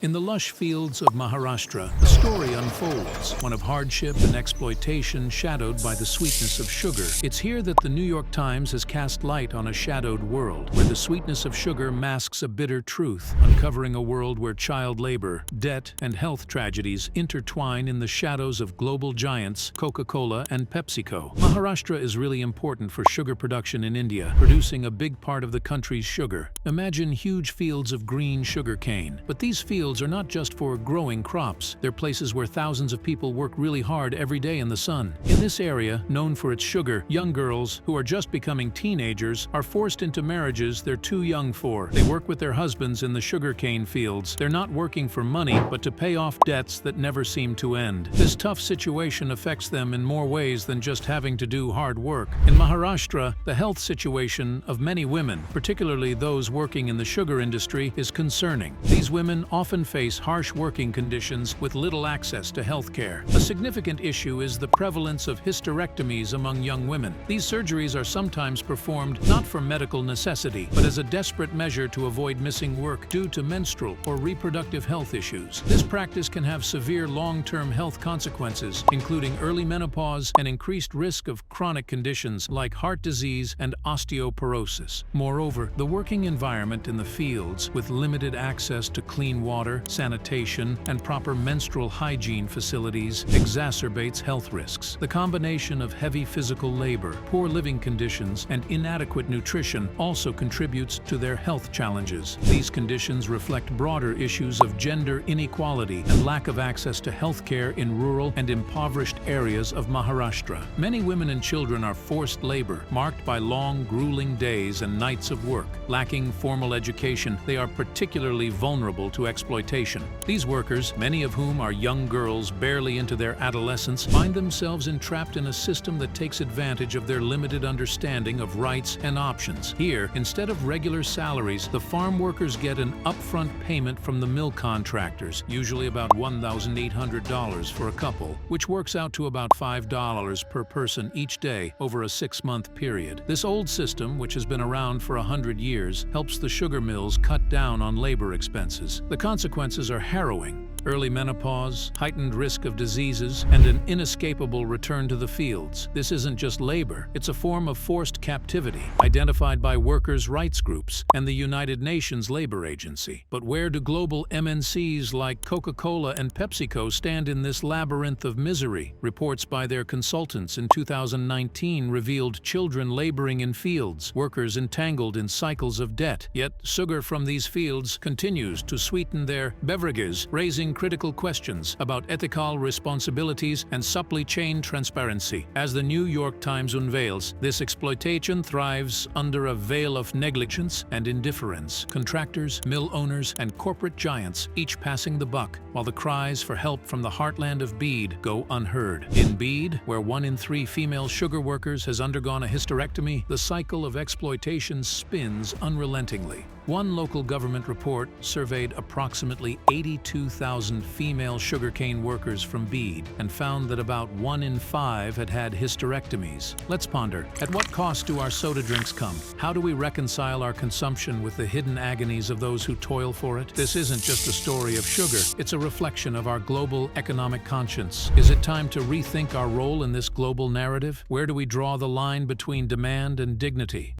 In the lush fields of Maharashtra, the story unfolds, one of hardship and exploitation shadowed by the sweetness of sugar. It's here that the New York Times has cast light on a shadowed world, where the sweetness of sugar masks a bitter truth, uncovering a world where child labor, debt, and health tragedies intertwine in the shadows of global giants Coca-Cola and PepsiCo. Maharashtra is really important for sugar production in India, producing a big part of the country's sugar. Imagine huge fields of green sugarcane, but these fields are not just for growing crops. They're places where thousands of people work really hard every day in the sun. In this area, known for its sugar, young girls who are just becoming teenagers are forced into marriages they're too young for. They work with their husbands in the sugarcane fields. They're not working for money, but to pay off debts that never seem to end. This tough situation affects them in more ways than just having to do hard work. In Maharashtra, the health situation of many women, particularly those working in the sugar industry, is concerning. These women often face harsh working conditions with little access to health care. A significant issue is the prevalence of hysterectomies among young women. These surgeries are sometimes performed not for medical necessity, but as a desperate measure to avoid missing work due to menstrual or reproductive health issues. This practice can have severe long-term health consequences, including early menopause and increased risk of chronic conditions like heart disease and osteoporosis. Moreover, the working environment in the fields, with limited access to clean water, sanitation, and proper menstrual hygiene facilities, exacerbates health risks. The combination of heavy physical labor, poor living conditions, and inadequate nutrition also contributes to their health challenges. These conditions reflect broader issues of gender inequality and lack of access to health care in rural and impoverished areas of Maharashtra. Many women and children are forced labor, marked by long, grueling days and nights of work. Lacking formal education, they are particularly vulnerable to exploitation. These workers, many of whom are young girls barely into their adolescence, find themselves entrapped in a system that takes advantage of their limited understanding of rights and options. Here, instead of regular salaries, the farm workers get an upfront payment from the mill contractors, usually about $1,800 for a couple, which works out to about $5 per person each day over a 6-month period. This old system, which has been around for 100 years, helps the sugar mills cut down on labor expenses. The consequences are harrowing: early menopause, heightened risk of diseases, and an inescapable return to the fields. This isn't just labor, it's a form of forced captivity, identified by workers' rights groups and the United Nations Labor Agency. But where do global MNCs like Coca-Cola and PepsiCo stand in this labyrinth of misery? Reports by their consultants in 2019 revealed children laboring in fields, workers entangled in cycles of debt. Yet sugar from these fields continues to sweeten their beverages, raising critical questions about ethical responsibilities and supply chain transparency. As the New York Times unveils, this exploitation thrives under a veil of negligence and indifference. Contractors, mill owners, and corporate giants, each passing the buck, while the cries for help from the heartland of Bede go unheard. In Bede, where 1 in 3 female sugar workers has undergone a hysterectomy, the cycle of exploitation spins unrelentingly. One local government report surveyed approximately 82,000 female sugarcane workers from Bede and found that about 1 in 5 had hysterectomies. Let's ponder, at what cost do our soda drinks come? How do we reconcile our consumption with the hidden agonies of those who toil for it? This isn't just a story of sugar, it's a reflection of our global economic conscience. Is it time to rethink our role in this global narrative? Where do we draw the line between demand and dignity?